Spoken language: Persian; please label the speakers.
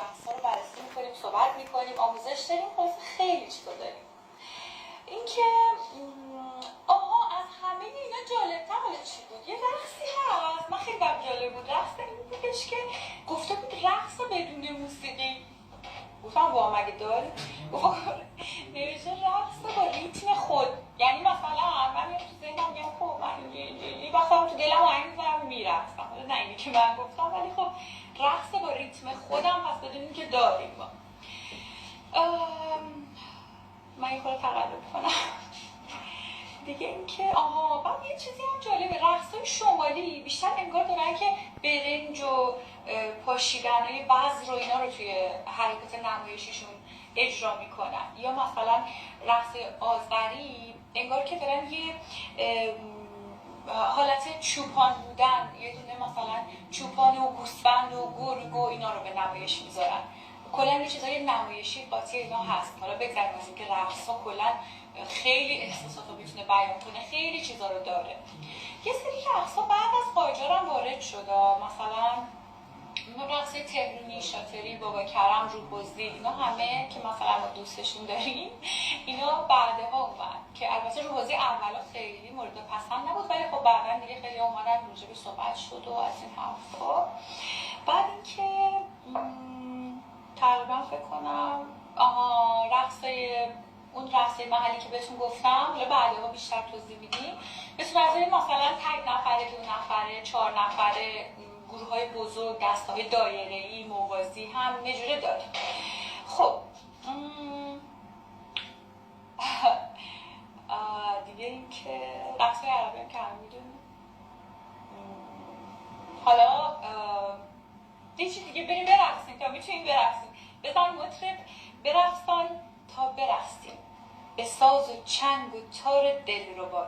Speaker 1: رقص‌ها رو بررسی می‌کنیم، صحبت می‌کنیم، آموزش داریم، خیلی چیزا داریم. اینکه از همه اینا جالب‌تر حالا چی بود؟ یه رقصی هست، من خیلی برام جالب بود، رقص این بودش که گفته بود رقص بدون موسیقی. گفتم وا مگه داره؟ نوشته رقص با ریتم خود، یعنی مثلا من تو ذهنم میگم خب من یه وقتا تو دلم آهنگ می‌ذارم میرقصم، نه اینی که من گفتم، ولی خب رقص با ریتم خودم پس بدونیم که داریم ما. من یه خورده تقلب کنم دیگه. اینکه بعد یه چیزی هم جالبه، رقص‌های شمالی بیشتر انگار دارن که برنج و پاشیدن و وزر و اینا رو توی حرکات نمایشیشون اجرا میکنن، یا مثلا رقص آذری انگار که دارن یه حالت چوپان بودن، یه دونه مثلا چوپان و گوسفند و گرگ و اینا رو به نمایش میذارن. کلا یه چیزای نمایشی قاطی اینا هست. حالا بگذاریم از اینکه رقص‌ها کلا خیلی احساسات رو میتونه بیان کنه، خیلی چیزا رو داره. یه سری رقص‌ها بعد از قاجار هم وارد شده، مثلا رقص تهرونی، شاطری، بابا کرم، روح‌بازی، اینا همه که مثلا ما دوستشون داریم، اینا بعدها اومد که البته روح‌بازی اولا خیلی مورد پسند نبود، ولی خب بعدا دیگه خیلی اومدن راجعش صحبت شد و از این حرفا. بعد اینکه تقریبا فکر کنم اون رقص محلی که بهتون گفتم، حالا بعدها بیشتر توضیح میدیم، به صورت مثلا تک نفره، 2 نفره، 4 نفره، گروه‌های بزرگ، دسته‌های دایره‌ای، موازی هم نجوره داریم. خب دیگه این که رقص‌های عربی هم که همه میدونیم. حالا یه چی دیگه بریم برقصیم تا میتونیم برقصیم. بزن مطرب برقصان تا برقصیم، به ساز و چنگ و تار دلربا.